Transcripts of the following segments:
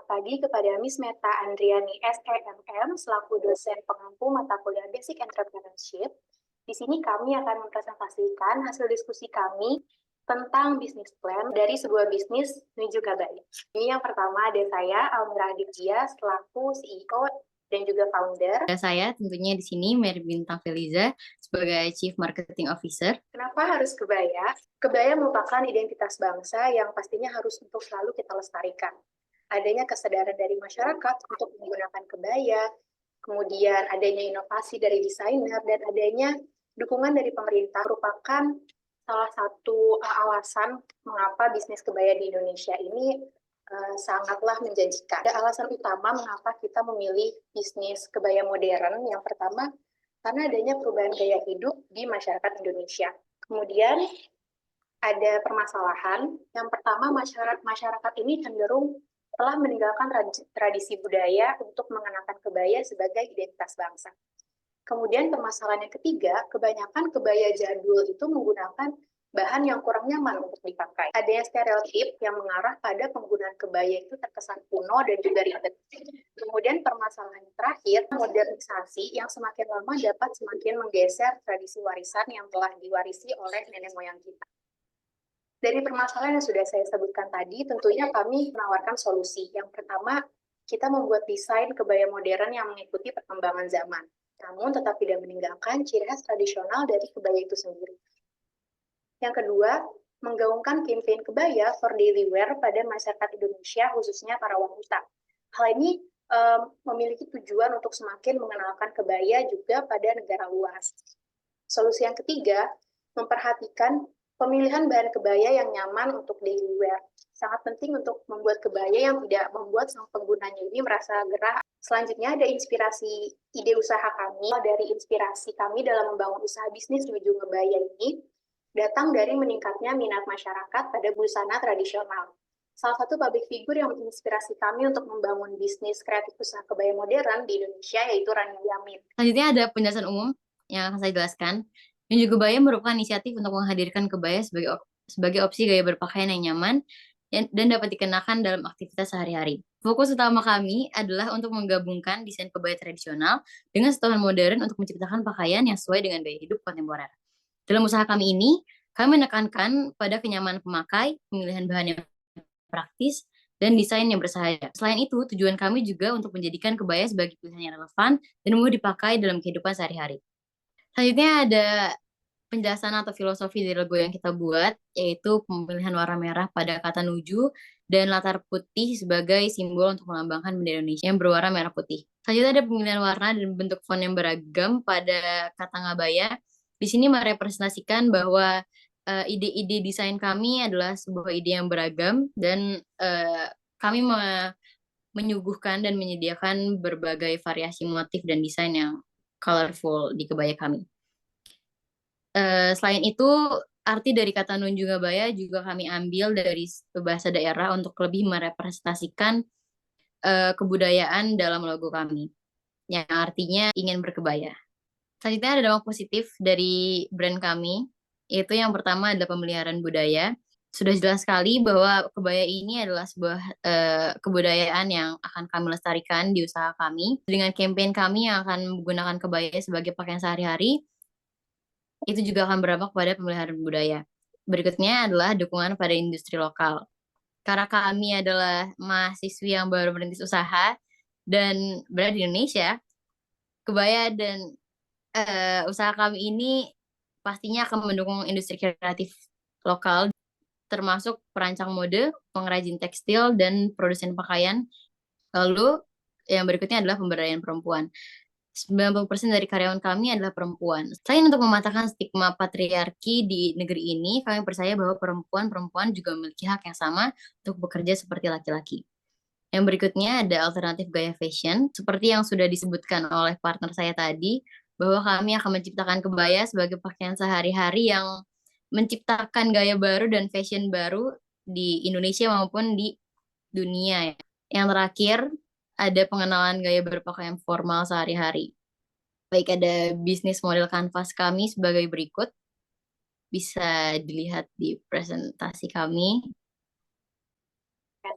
pagi kepada Miss Meta Andriani SEMM selaku dosen pengampu mata kuliah Basic Entrepreneurship. Di sini kami akan mempresentasikan hasil diskusi kami tentang bisnis plan dari sebuah bisnis menuju Kabaya. Ini yang pertama ada saya, Almira Aditya, selaku CEO dan juga founder. Saya tentunya di sini Mary Bintang Feliza sebagai Chief Marketing Officer. Kenapa harus kebaya? Kebaya merupakan identitas bangsa yang pastinya harus untuk selalu kita lestarikan. Adanya kesadaran dari masyarakat untuk menggunakan kebaya, kemudian adanya inovasi dari desainer, dan adanya dukungan dari pemerintah merupakan salah satu alasan mengapa bisnis kebaya di Indonesia ini sangatlah menjanjikan. Ada alasan utama mengapa kita memilih bisnis kebaya modern. Yang pertama, karena adanya perubahan gaya hidup di masyarakat Indonesia. Kemudian ada permasalahan. Yang pertama, masyarakat ini cenderung telah meninggalkan tradisi budaya untuk mengenakan kebaya sebagai identitas bangsa. Kemudian permasalahan yang ketiga, kebanyakan kebaya jadul itu menggunakan bahan yang kurang nyaman untuk dipakai. Adanya stereotip yang mengarah pada penggunaan kebaya itu terkesan kuno dan juga ribet. Kemudian permasalahan terakhir, modernisasi yang semakin lama dapat semakin menggeser tradisi warisan yang telah diwarisi oleh nenek moyang kita. Dari permasalahan yang sudah saya sebutkan tadi, tentunya kami menawarkan solusi. Yang pertama, kita membuat desain kebaya modern yang mengikuti perkembangan zaman, namun tetap tidak meninggalkan ciri khas tradisional dari kebaya itu sendiri. Yang kedua, menggaungkan campaign kebaya for daily wear pada masyarakat Indonesia, khususnya para wanita. Hal ini memiliki tujuan untuk semakin mengenalkan kebaya juga pada negara luas. Solusi yang ketiga, memperhatikan pemilihan bahan kebaya yang nyaman untuk daily wear. Sangat penting untuk membuat kebaya yang tidak membuat sang penggunanya ini merasa gerah. Selanjutnya ada inspirasi ide usaha kami. Dari inspirasi kami dalam membangun usaha bisnis menuju kebaya ini, datang dari meningkatnya minat masyarakat pada busana tradisional. Salah satu public figure yang menginspirasi kami untuk membangun bisnis kreatif usaha kebaya modern di Indonesia yaitu Rani Yamin. Selanjutnya ada penjelasan umum yang akan saya jelaskan. Menuju kebaya merupakan inisiatif untuk menghadirkan kebaya sebagai opsi gaya berpakaian yang nyaman dan dapat dikenakan dalam aktivitas sehari-hari. Fokus utama kami adalah untuk menggabungkan desain kebaya tradisional dengan sentuhan modern untuk menciptakan pakaian yang sesuai dengan gaya hidup kontemporer. Dalam usaha kami ini, kami menekankan pada kenyamanan pemakai, pemilihan bahan yang praktis, dan desain yang bersahaja. Selain itu, tujuan kami juga untuk menjadikan kebaya sebagai pilihan yang relevan dan mudah dipakai dalam kehidupan sehari-hari. Selanjutnya ada penjelasan atau filosofi dari logo yang kita buat, yaitu pemilihan warna merah pada kata nuju dan latar putih sebagai simbol untuk melambangkan bendera Indonesia yang berwarna merah putih. Selanjutnya ada pemilihan warna dan bentuk font yang beragam pada kata ngabaya. Di sini merepresentasikan bahwa ide-ide desain kami adalah sebuah ide yang beragam dan kami menyuguhkan dan menyediakan berbagai variasi motif dan desain yang colorful di kebaya kami. Selain itu, arti dari kata nunju ngabaya juga kami ambil dari bahasa daerah untuk lebih merepresentasikan kebudayaan dalam logo kami, yang artinya ingin berkebaya. Selanjutnya ada dampak positif dari brand kami, yaitu yang pertama adalah pemeliharaan budaya. Sudah jelas sekali bahwa kebaya ini adalah sebuah kebudayaan yang akan kami lestarikan di usaha kami. Dengan campaign kami yang akan menggunakan kebaya sebagai pakaian sehari-hari, itu juga akan berdampak pada pemeliharaan budaya. Berikutnya adalah dukungan pada industri lokal. Karena kami adalah mahasiswi yang baru merintis usaha dan berada di Indonesia, kebaya dan usaha kami ini pastinya akan mendukung industri kreatif lokal, termasuk perancang mode, pengrajin tekstil, dan produsen pakaian. Lalu yang berikutnya adalah pemberdayaan perempuan. 90% dari karyawan kami adalah perempuan. Selain untuk mematahkan stigma patriarki di negeri ini, kami percaya bahwa perempuan juga memiliki hak yang sama untuk bekerja seperti laki-laki. Yang berikutnya ada alternatif gaya fashion, seperti yang sudah disebutkan oleh partner saya tadi, bahwa kami akan menciptakan kebaya sebagai pakaian sehari-hari yang menciptakan gaya baru dan fashion baru di Indonesia maupun di dunia. Yang terakhir, ada pengenalan gaya berpakaian formal sehari-hari. Baik, ada bisnis model kanvas kami sebagai berikut. Bisa dilihat di presentasi kami.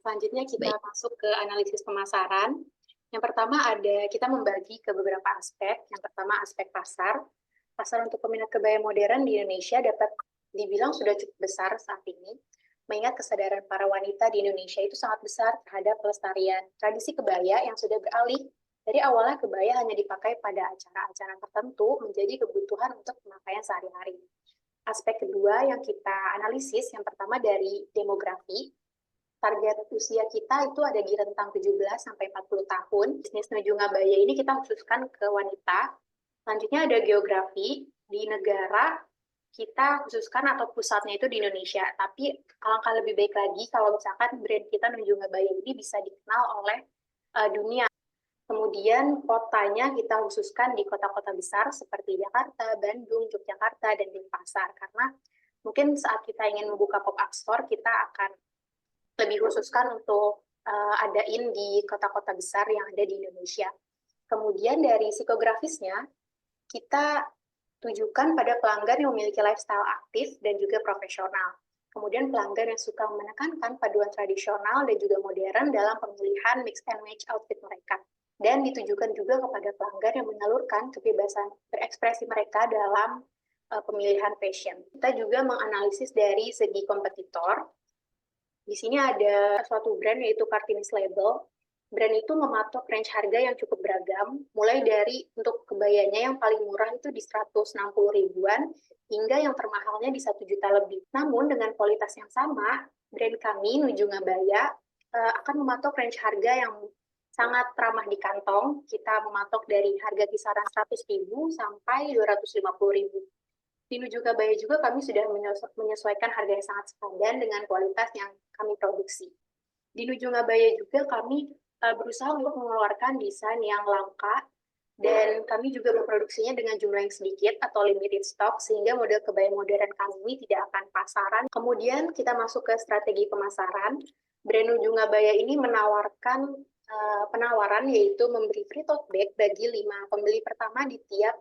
Selanjutnya kita Baik. masuk ke analisis pemasaran. Yang pertama kita membagi ke beberapa aspek. Yang pertama aspek pasar. Pasar untuk peminat kebaya modern di Indonesia dapat dibilang sudah cukup besar saat ini, mengingat kesadaran para wanita di Indonesia itu sangat besar terhadap pelestarian tradisi kebaya yang sudah beralih dari awalnya kebaya hanya dipakai pada acara-acara tertentu menjadi kebutuhan untuk pemakaian sehari-hari. Aspek kedua yang kita analisis, yang pertama dari demografi. Target usia kita itu ada di rentang 17 sampai 40 tahun. Bisnis nuju ngabaya ini kita khususkan ke wanita. Selanjutnya ada geografi. Di negara kita khususkan atau pusatnya itu di Indonesia. Tapi alangkah lebih baik lagi kalau misalkan brand kita nuju ngabaya ini bisa dikenal oleh dunia. Kemudian kotanya kita khususkan di kota-kota besar seperti Jakarta, Bandung, Yogyakarta, dan Denpasar. Karena mungkin saat kita ingin membuka pop-up store, kita akan lebih khususkan untuk adain di kota-kota besar yang ada di Indonesia. Kemudian dari psikografisnya, kita tujukan pada pelanggan yang memiliki lifestyle aktif dan juga profesional. Kemudian pelanggan yang suka menekankan paduan tradisional dan juga modern dalam pemilihan mix and match outfit mereka. Dan ditujukan juga kepada pelanggan yang menyalurkan kebebasan berekspresi mereka dalam pemilihan fashion. Kita juga menganalisis dari segi kompetitor. Di sini ada suatu brand yaitu Kartinis Label. Brand itu mematok range harga yang cukup beragam, mulai dari untuk kebayanya yang paling murah itu di 160 ribuan, hingga yang termahalnya di 1 juta lebih. Namun dengan kualitas yang sama, brand kami, Nuju Ngabaya, akan mematok range harga yang sangat ramah di kantong. Kita mematok dari harga kisaran 100 ribu sampai 250 ribu. Di Nuju Ngabaya juga kami sudah menyesuaikan harga yang sangat sepadan dengan kualitas yang kami produksi. Di Nuju Ngabaya juga kami berusaha untuk mengeluarkan desain yang langka, dan kami juga memproduksinya dengan jumlah yang sedikit atau limited stock, sehingga model kebaya modern kami ini tidak akan pasaran. Kemudian kita masuk ke strategi pemasaran. Brand Nuju Ngabaya ini menawarkan penawaran yaitu memberi free tote bag bagi 5 pembeli pertama di tiap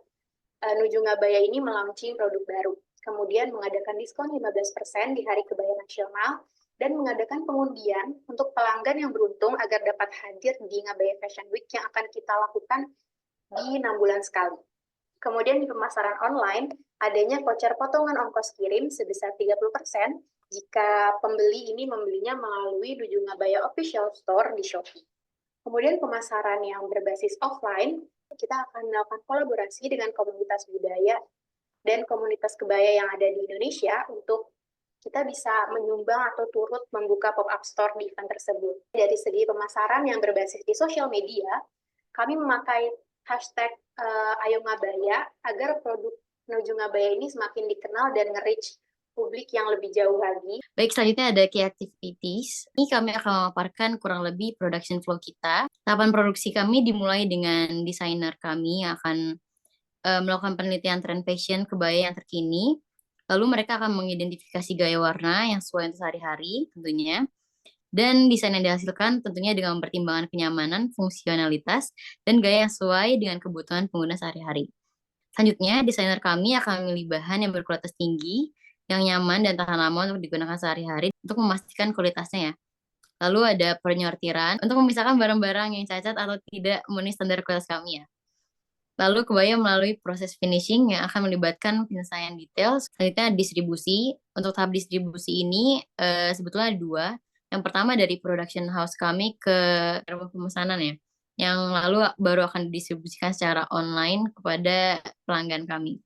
Nuju Ngabaya ini melaunching produk baru. Kemudian mengadakan diskon 15% di Hari Kebaya Nasional, dan mengadakan pengundian untuk pelanggan yang beruntung agar dapat hadir di Ngabaya Fashion Week yang akan kita lakukan di 6 bulan sekali. Kemudian di pemasaran online, adanya voucher potongan ongkos kirim sebesar 30% jika pembeli ini membelinya melalui Nuju Ngabaya Official Store di Shopee. Kemudian pemasaran yang berbasis offline, kita akan melakukan kolaborasi dengan komunitas budaya dan komunitas kebaya yang ada di Indonesia untuk kita bisa menyumbang atau turut membuka pop-up store di event tersebut. Dari segi pemasaran yang berbasis di sosial media, kami memakai hashtag Ayo Ngabaya agar produk Nuju Ngabaya ini semakin dikenal dan nge-reach publik yang lebih jauh lagi. Baik, selanjutnya ada key activities. Ini kami akan memaparkan kurang lebih production flow kita. Tahapan produksi kami dimulai dengan desainer kami yang akan melakukan penelitian tren fashion kebaya yang terkini. Lalu mereka akan mengidentifikasi gaya warna yang sesuai untuk sehari-hari tentunya. Dan desain yang dihasilkan tentunya dengan mempertimbangkan kenyamanan, fungsionalitas, dan gaya yang sesuai dengan kebutuhan pengguna sehari-hari. Selanjutnya, desainer kami akan memilih bahan yang berkualitas tinggi, yang nyaman dan tahan lama untuk digunakan sehari-hari untuk memastikan kualitasnya ya. Lalu ada penyortiran untuk memisahkan barang-barang yang cacat atau tidak memenuhi standar kualitas kami ya. Lalu kebaya melalui proses finishing yang akan melibatkan penyelesaian detail. Selanjutnya distribusi. Untuk tahap distribusi ini sebetulnya ada 2. Yang pertama dari production house kami ke rumah pemesanan ya, yang lalu baru akan didistribusikan secara online kepada pelanggan kami.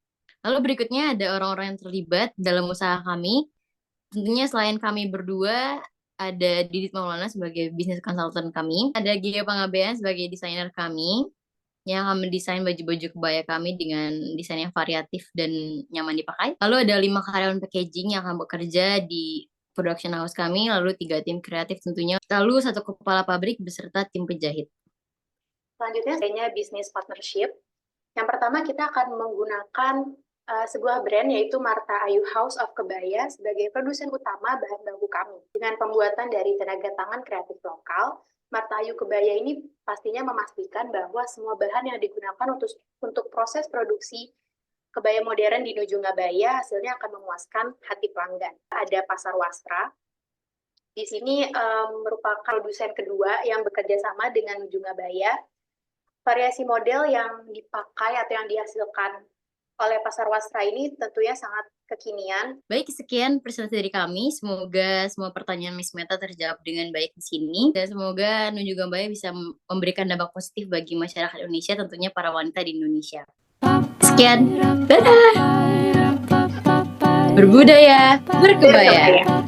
Lalu berikutnya ada orang-orang yang terlibat dalam usaha kami. Tentunya selain kami berdua, ada Didit Maulana sebagai business consultant kami, ada Gia Pangabean sebagai desainer kami, yang akan mendesain baju-baju kebaya kami dengan desain yang variatif dan nyaman dipakai. Lalu ada 5 karyawan packaging yang akan bekerja di production house kami, lalu 3 tim kreatif tentunya, lalu 1 kepala pabrik beserta tim penjahit. Selanjutnya, adanya business partnership. Yang pertama, kita akan menggunakan sebuah brand yaitu Marta Ayu House of Kebaya sebagai produsen utama bahan baku kami. Dengan pembuatan dari tenaga tangan kreatif lokal, Marta Ayu Kebaya ini pastinya memastikan bahwa semua bahan yang digunakan untuk proses produksi kebaya modern di Nuju Ngabaya hasilnya akan memuaskan hati pelanggan. Ada pasar wastra. Di sini merupakan produsen kedua yang bekerja sama dengan Nunjung Ngabaya. Variasi model yang dipakai atau yang dihasilkan oleh Pasar Wasra ini tentunya sangat kekinian. Baik, sekian presentasi dari kami. Semoga semua pertanyaan Miss Meta terjawab dengan baik di sini. Dan semoga Nunjung Ngabaya bisa memberikan dampak positif bagi masyarakat Indonesia, tentunya para wanita di Indonesia. Sekian, dadah! Berbudaya, berkebaya.